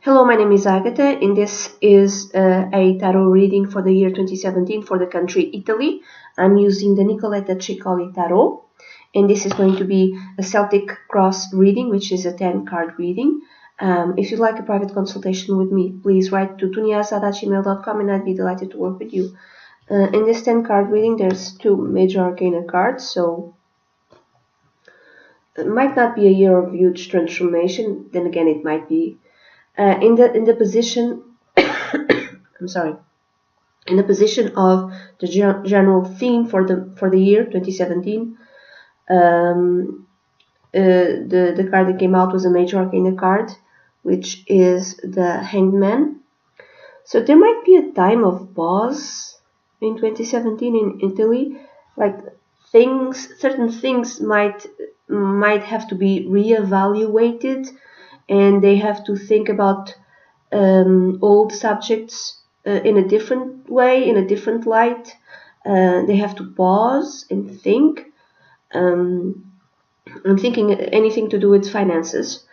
Hello, my name is Agatha, and this is a tarot reading for the year 2017 for the country Italy. I'm using the Nicoletta Ciccoli Tarot, and this is going to be a Celtic Cross reading, which is a 10-card reading. If you'd like a private consultation with me, please write to dunyazade@gmail.com, and I'd be delighted to work with you. In this 10-card reading, there's two major arcana cards, so it might not be a year of huge transformation. Then again, it might be. In the position, I'm sorry, in the position of the general theme for the year 2017, the card that came out was a major arcana card, which is the Hanged Man. So there might be a time of pause in 2017 in Italy, like certain things might have to be reevaluated. And they have to think about old subjects in a different way, in a different light. They have to pause and think. I'm thinking anything to do with finances.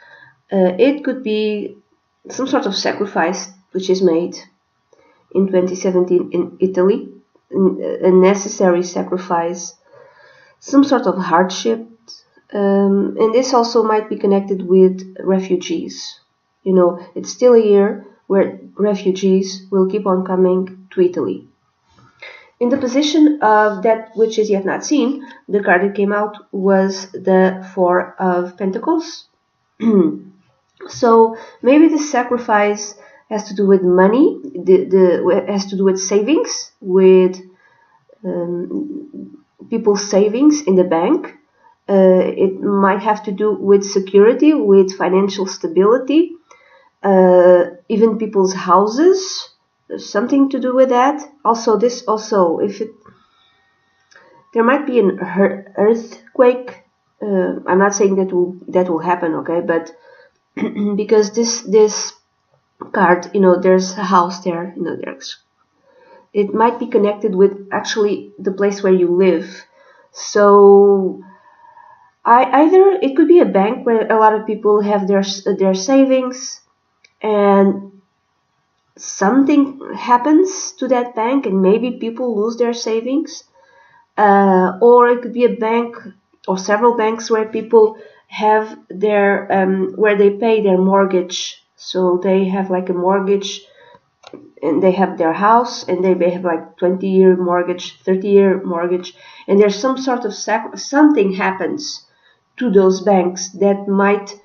It could be some sort of sacrifice which is made in 2017 in Italy, a necessary sacrifice, some sort of hardship. And this also might be connected with refugees. You know, it's still a year where refugees will keep on coming to Italy. In the position of that which is yet not seen, the card that came out was the Four of Pentacles. So maybe the sacrifice has to do with money, has to do with savings, with people's savings in the bank. It might have to do with security, with financial stability, even people's houses. There's something to do with that. Also, there might be an earthquake. I'm not saying that will happen, okay? But because this card, there's a house there. It might be connected with actually the place where you live. So either it could be a bank where a lot of people have their savings, and something happens to that bank, and maybe people lose their savings, or it could be a bank or several banks where people have their where they pay their mortgage. So they have like a mortgage, and they have their house, and they may have like 20-year mortgage, 30-year mortgage, and there's some sort of something happens to those banks that might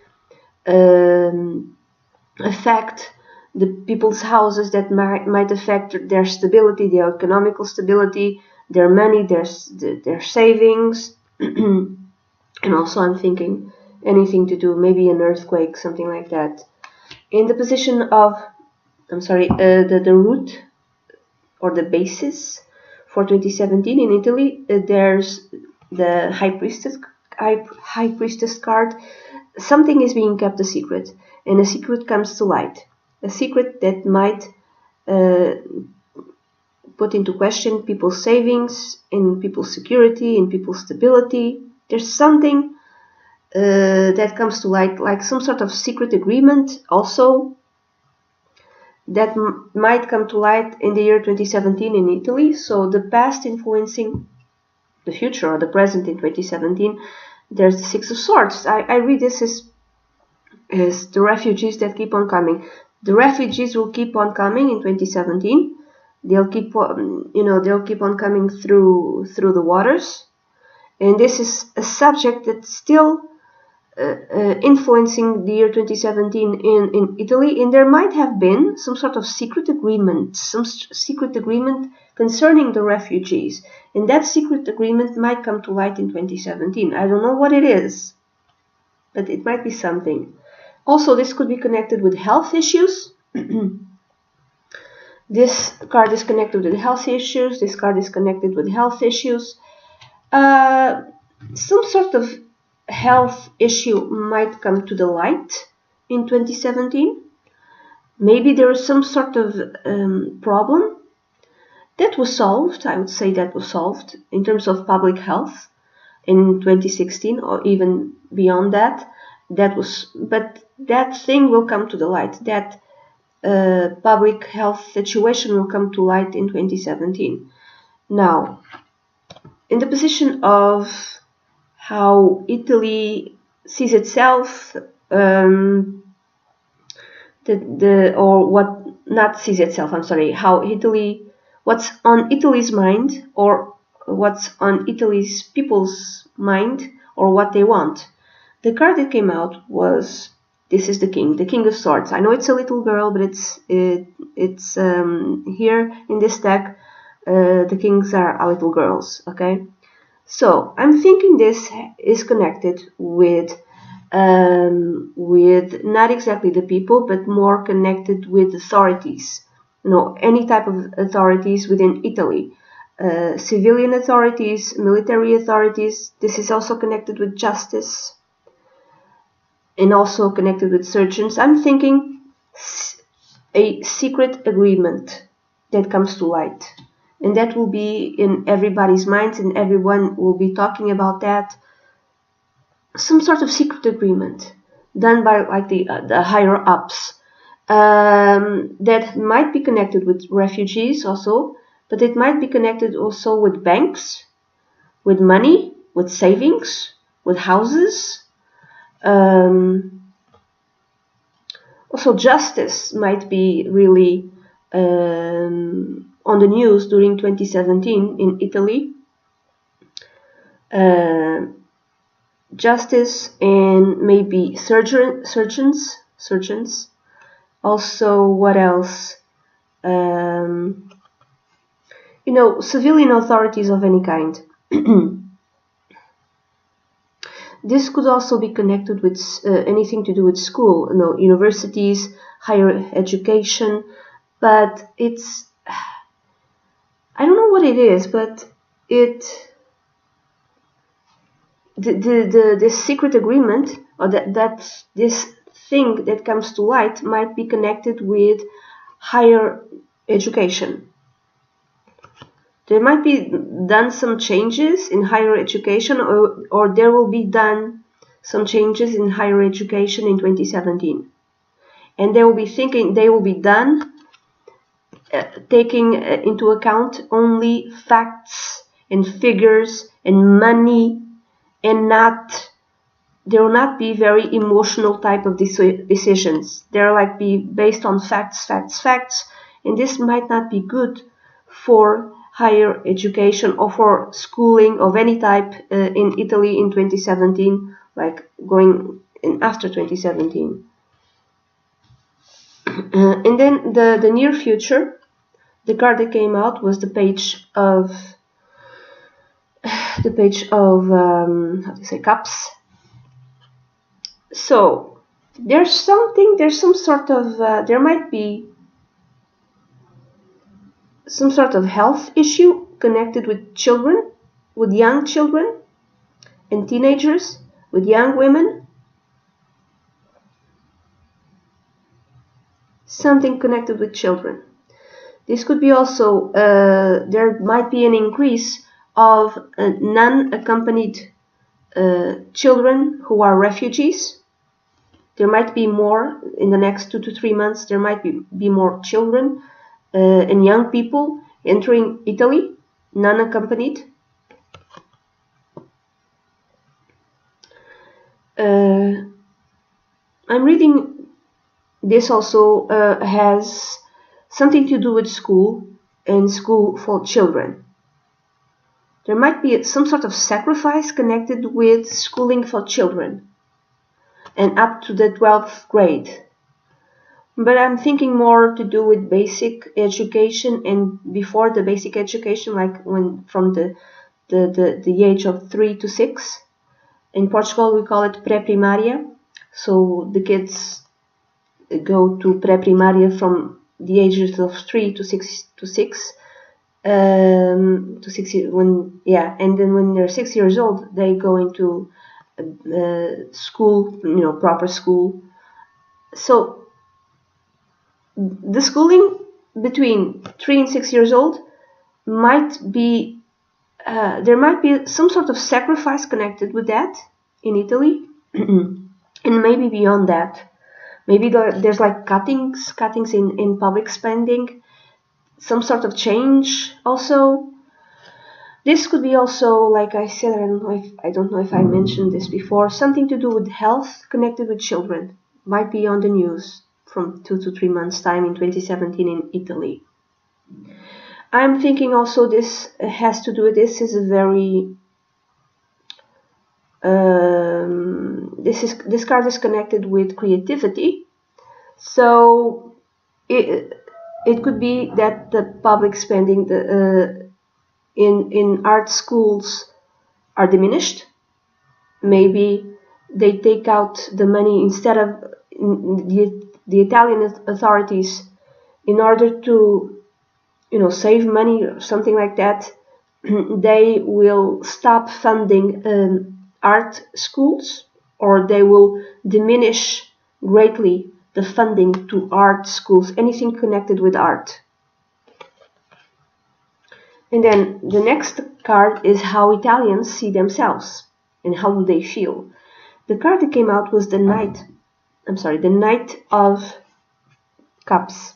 affect the people's houses, that might affect their stability, their economical stability, their money, their savings. And also I'm thinking anything to do, maybe an earthquake, something like that. In the position of, the root or the basis for 2017 in Italy, there's the High Priestess card. Something is being kept a secret, and a secret comes to light. A secret that might put into question people's savings, and people's security, and people's stability. There's something that comes to light, like some sort of secret agreement also that might come to light in the year 2017 in Italy. So the past influencing the future, or the present in 2017. There's the Six of Swords. I read this as the refugees that keep on coming. The refugees will keep on coming in 2017. They'll keep on coming through the waters, and this is a subject that's still influencing the year 2017 in Italy. And there might have been some sort of secret agreement, concerning the refugees, and that secret agreement might come to light in 2017. I don't know what it is, but it might be something. Also, this could be connected with health issues. This card is connected with health issues. This card is connected with health issues. Some sort of health issue might come to the light in 2017. Maybe there is some sort of problem that was solved. I would say that was solved in terms of public health in 2016, or even beyond that. But that thing will come to the light. That public health situation will come to light in 2017. Now, in the position of how Italy sees itself, or what not sees itself, I'm sorry, how Italy, what's on Italy's mind, or what's on Italy's people's mind, or what they want. The card that came out was, this is the King of Swords. I know it's a little girl, but it's here in this deck, the kings are little girls, okay? So I'm thinking this is connected with not exactly the people, but more connected with authorities. Any type of authorities within Italy. Civilian authorities, military authorities. This is also connected with justice and also connected with surgeons. I'm thinking a secret agreement that comes to light. And that will be in everybody's minds, and everyone will be talking about that. Some sort of secret agreement done by like the higher ups that might be connected with refugees also, but it might be connected also with banks, with money, with savings, with houses. Also, justice might be really on the news during 2017 in Italy. Justice and maybe surgeons. Also, what else? Civilian authorities of any kind. This could also be connected with anything to do with school, universities, higher education, but it's, I don't know what it is, but this secret agreement, or that this thing that comes to light might be connected with higher education. There might be done some changes in higher education, or there will be done some changes in higher education in 2017. And they will be done taking into account only facts and figures and money, and there will not be very emotional type of decisions. They'll like be based on facts, and this might not be good for higher education or for schooling of any type in Italy in 2017, like going in after 2017. And then the near future, the card that came out was the page of how to say, cups. So there might be some sort of health issue connected with children, with young children and teenagers, with young women. Something connected with children. This could be also, there might be an increase of non-accompanied children who are refugees. There might be more in the next 2 to 3 months. There might be more children and young people entering Italy, non-accompanied. I'm reading this also has something to do with school and school for children. There might be some sort of sacrifice connected with schooling for children and up to the 12th grade. But I'm thinking more to do with basic education and before the basic education, like when from the age of 3 to 6. In Portugal we call it pré-primária. So the kids go to pré-primária from the ages of 3 to 6 and then when they're 6 years old they go into school, proper school. So the schooling between 3 and 6 years old might be there might be some sort of sacrifice connected with that in Italy and maybe beyond that. Maybe there's like cuttings in public spending, some sort of change also. This could be also, like I said, I don't know if I mentioned this before, something to do with health connected with children. Might be on the news from 2 to 3 months time in 2017 in Italy. I'm thinking also this has to do with this is a very this card is connected with creativity. So it could be that the public spending in art schools are diminished. Maybe they take out the money instead of the Italian authorities, in order to save money or something like that. They will stop funding art schools, or they will diminish greatly the funding to art schools, anything connected with art. And then the next card is how Italians see themselves and how do they feel. The card that came out was the Knight of Cups,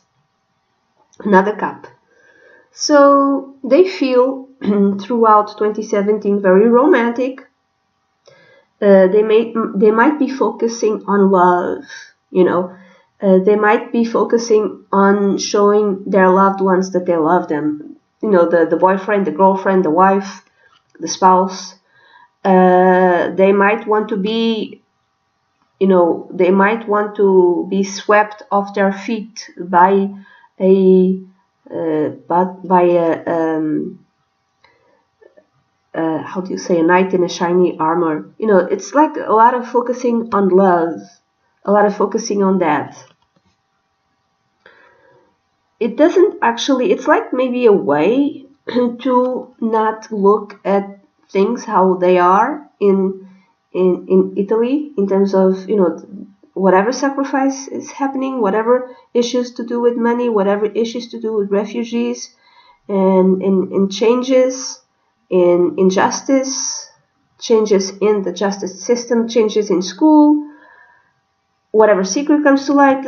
another cup. So they feel throughout 2017 very romantic. They might be focusing on love, they might be focusing on showing their loved ones that they love them. The boyfriend, the girlfriend, the wife, the spouse. They might want to be, swept off their feet by a how do you say, a knight in a shiny armor. It's like a lot of focusing on love, a lot of focusing on that. It doesn't actually, it's like maybe a way to not look at things how they are in Italy, in terms of, whatever sacrifice is happening, whatever issues to do with money, whatever issues to do with refugees, and changes in injustice, changes in the justice system, changes in school, whatever secret comes to light.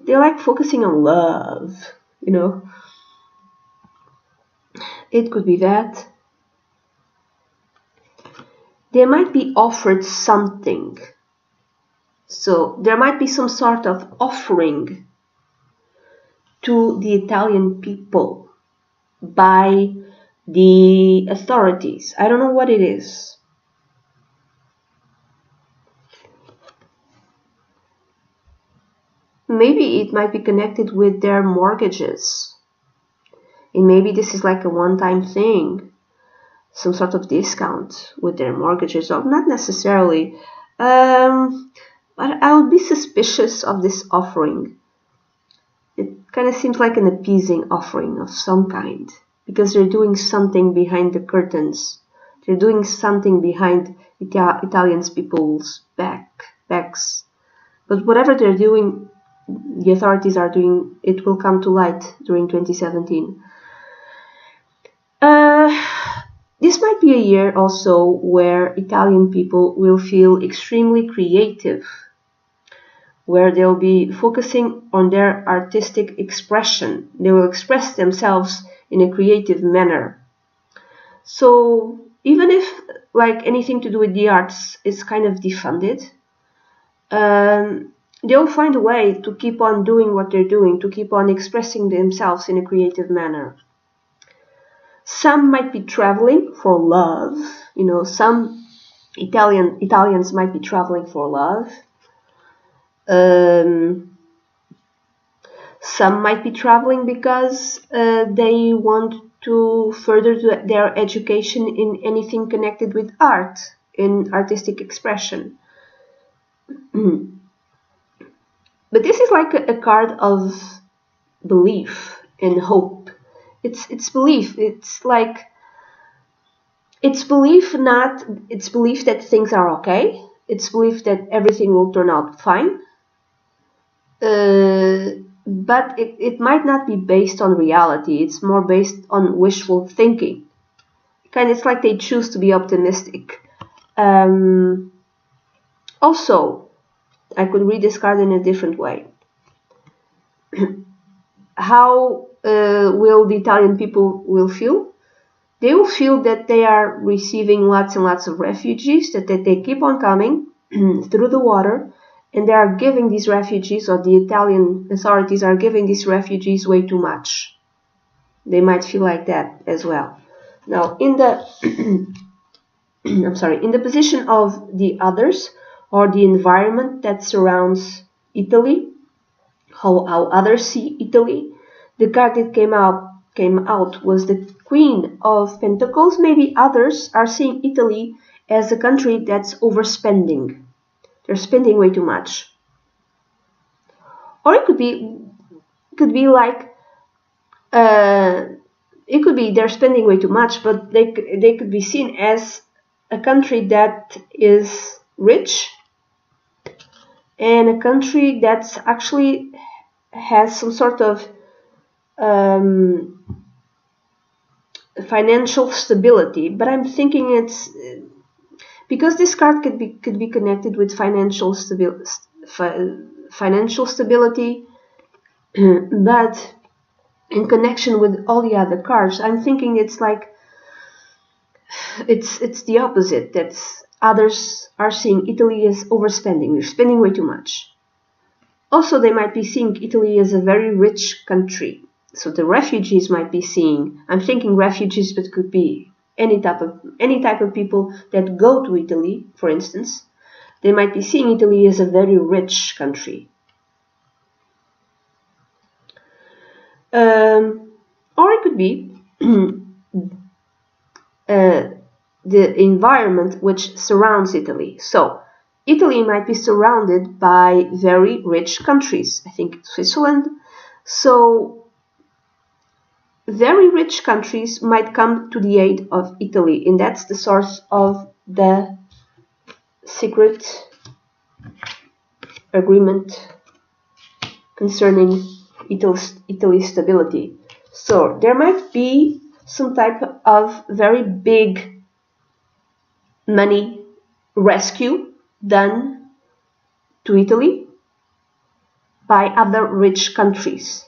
They like focusing on love, It could be that. They might be offered something. So there might be some sort of offering to the Italian people by the authorities. I don't know what it is. Maybe it might be connected with their mortgages. And maybe this is like a one-time thing, some sort of discount with their mortgages, or not necessarily. But I would be suspicious of this offering. It kind of seems like an appeasing offering of some kind, because they're doing something behind the curtains. They're doing something behind Italian people's backs. But whatever they're doing, the authorities are doing, it will come to light during 2017. This might be a year also where Italian people will feel extremely creative, where they'll be focusing on their artistic expression. They will express themselves in a creative manner. So even if like anything to do with the arts is kind of defunded, they'll find a way to keep on doing what they're doing, to keep on expressing themselves in a creative manner. Some might be traveling for love. Some Italians might be traveling for love. Some might be traveling because they want to further their education in anything connected with art, in artistic expression. But this is like a card of belief and hope. It's belief. It's belief that things are okay. It's belief that everything will turn out fine. But it might not be based on reality. It's more based on wishful thinking. It's like they choose to be optimistic. Also, I could read this card in a different way. How will the Italian people will feel? They will feel that they are receiving lots and lots of refugees, that they keep on coming through the water, and they are giving these refugees, or the Italian authorities are giving these refugees way too much. They might feel like that as well. Now, in the in the position of the others, or the environment that surrounds Italy, how others see Italy, the card that came out was the Queen of Pentacles. Maybe others are seeing Italy as a country that's overspending. They're spending way too much. Or it could be like it could be they're spending way too much, but they could be seen as a country that is rich, and a country that's actually has some sort of financial stability. But I'm thinking it's because this card could be connected with financial stability, but in connection with all the other cards, I'm thinking it's like it's the opposite. That's others are seeing Italy as overspending. They're spending way too much. Also, they might be seeing Italy as a very rich country. So the refugees might be seeing, I'm thinking refugees, but could be any type of people that go to Italy, for instance. They might be seeing Italy as a very rich country. Or it could be the environment which surrounds Italy. So Italy might be surrounded by very rich countries. I think Switzerland. So very rich countries might come to the aid of Italy, and that's the source of the secret agreement concerning Italy's stability. So there might be some type of very big money rescue done to Italy by other rich countries.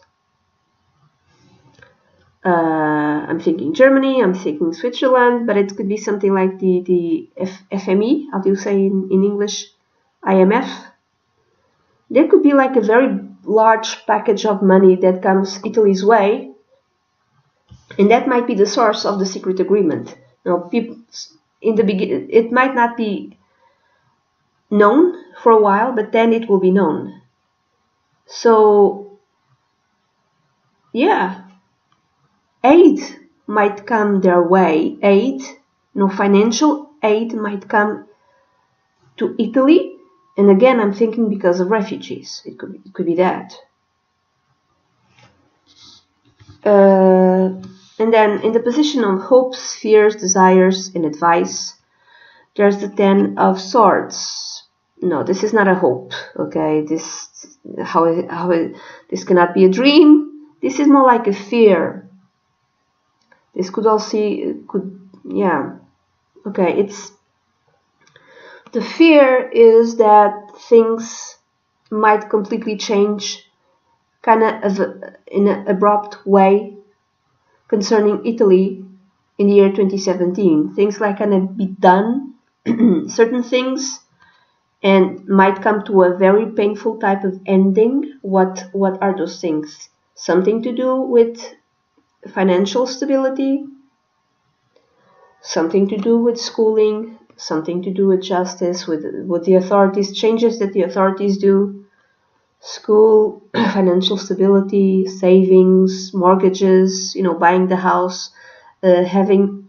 I'm thinking Germany, I'm thinking Switzerland, but it could be something like the FME, how do you say in English, IMF. There could be like a very large package of money that comes Italy's way, and that might be the source of the secret agreement. Now, people in the beginning, it might not be known for a while, but then it will be known. So, yeah, aid might come their way. Financial aid might come to Italy. And again, I'm thinking because of refugees. It could be that. And then in the position of hopes, fears, desires, and advice, there's the Ten of Swords. No, this is not a hope. Okay, this cannot be a dream. This is more like a fear. This Okay, it's the fear is that things might completely change, kind of in an abrupt way, concerning Italy in the year 2017. Things like kind of be done, certain things, and might come to a very painful type of ending. What are those things? Something to do with financial stability, something to do with schooling, something to do with justice, with the authorities, changes that the authorities do, school, financial stability, savings, mortgages, buying the house, having,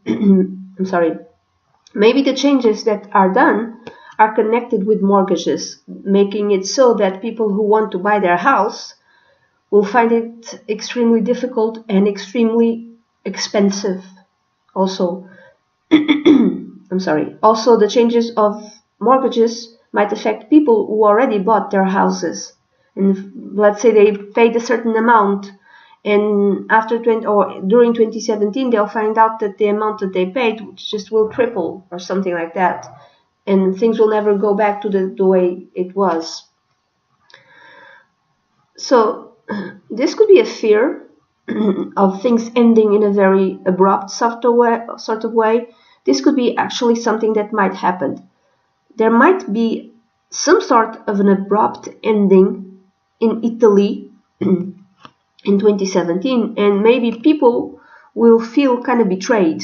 maybe the changes that are done are connected with mortgages, making it so that people who want to buy their house will find it extremely difficult and extremely expensive. Also, Also, the changes of mortgages might affect people who already bought their houses. And let's say they paid a certain amount, and during 2017, they'll find out that the amount that they paid just will triple or something like that. And things will never go back to the way it was. So this could be a fear of things ending in a very abrupt sort of way. This could be actually something that might happen. There might be some sort of an abrupt ending in Italy in 2017, and maybe people will feel kind of betrayed.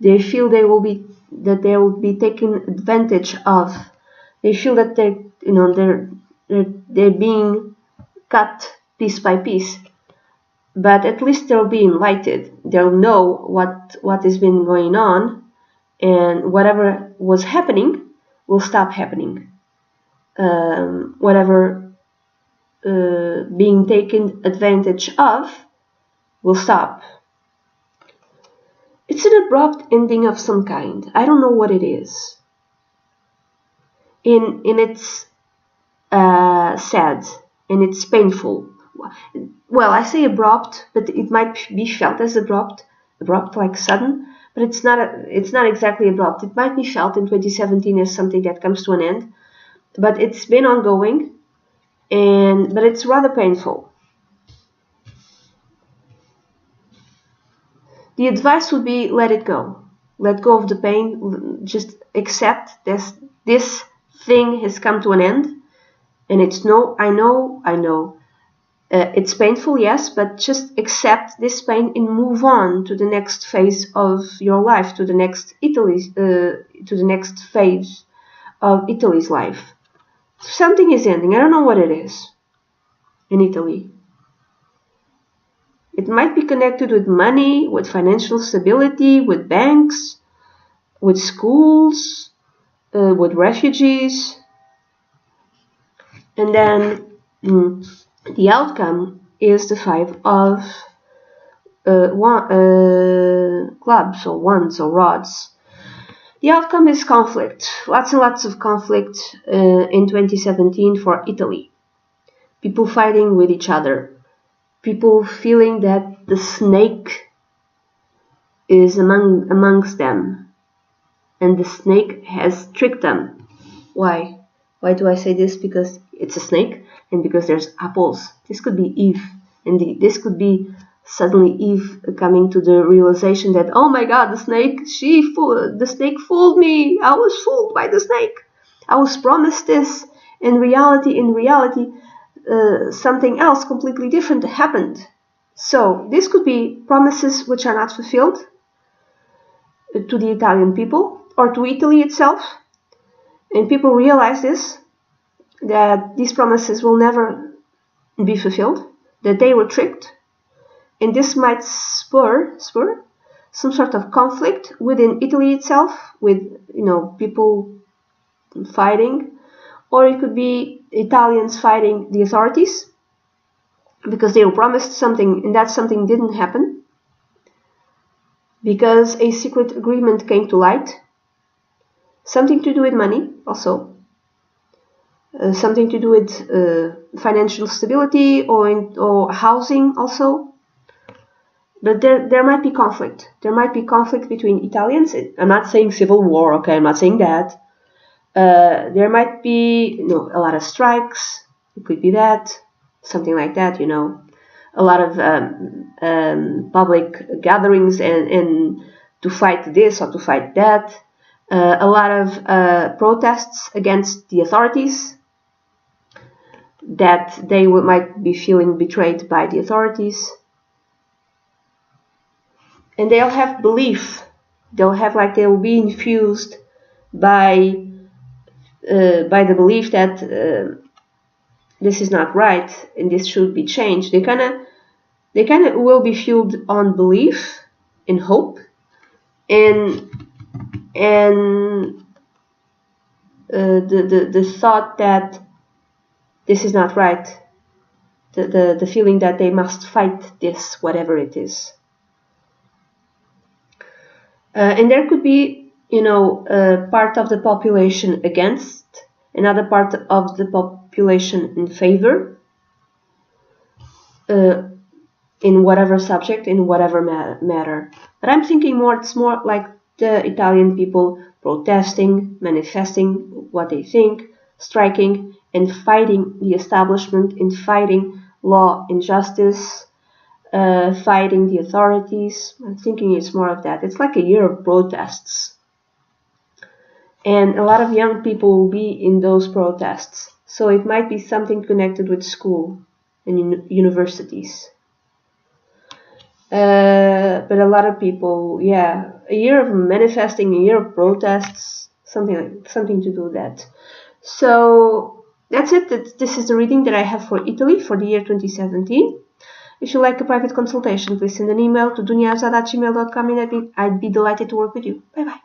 They feel they will be taken advantage of. They feel that they're being cut piece by piece. But at least they'll be enlightened. They'll know what has been going on, and whatever was happening will stop happening. Whatever being taken advantage of will stop. It's an abrupt ending of some kind. I don't know what it is. In it's sad and it's painful. Well, I say abrupt, but it might be felt as abrupt like sudden. But it's not exactly abrupt. It might be felt in 2017 as something that comes to an end, but it's been ongoing, but it's rather painful. The advice would be let it go. Let go of the pain. Just accept this thing has come to an end, and it's no. I know. It's painful, yes, but just accept this pain and move on to the next phase of your life, to the next phase of Italy's life. Something is ending. I don't know what it is in Italy. It might be connected with money, with financial stability, with banks, with schools, with refugees. And then the outcome is the five of clubs or wands or rods. The outcome is conflict. Lots and lots of conflict in 2017 for Italy. People fighting with each other. People feeling that the snake is amongst them, and the snake has tricked them. Why? Why do I say this? Because it's a snake, and because there's apples. This could be Eve, and this could be suddenly Eve coming to the realization that, oh my God, the snake fooled me. I was fooled by the snake. I was promised this. In reality, something else completely different happened. So this could be promises which are not fulfilled to the Italian people or to Italy itself. And people realize that these promises will never be fulfilled, that they were tricked. And this might spur some sort of conflict within Italy itself, with people fighting, or it could be Italians fighting the authorities because they were promised something and that something didn't happen, because a secret agreement came to light, something to do with money also, something to do with financial stability or housing also. But there might be conflict. There might be conflict between Italians. I'm not saying civil war, okay? I'm not saying that. There might be a lot of strikes. It could be that, something like that, a lot of public gatherings and to fight this or to fight that. A lot of protests against the authorities, that they might be feeling betrayed by the authorities. And they'll have belief. They'll be infused by the belief that this is not right and this should be changed. They kind of will be fueled on belief and hope and the thought that this is not right. The feeling that they must fight this, whatever it is. And there could be, part of the population against, another part of the population in favor, in whatever subject, in whatever matter. But I'm thinking it's more like the Italian people protesting, manifesting what they think, striking, and fighting the establishment, and fighting law and justice, fighting the authorities. I'm thinking it's more of that. It's like a year of protests. And a lot of young people will be in those protests. So it might be something connected with school and universities. But a lot of people, yeah, a year of manifesting, a year of protests, something to do with that. So that's it. This is the reading that I have for Italy for the year 2017. If you like a private consultation, please send an email to dunyazade@gmail.com and I'd be delighted to work with you. Bye bye.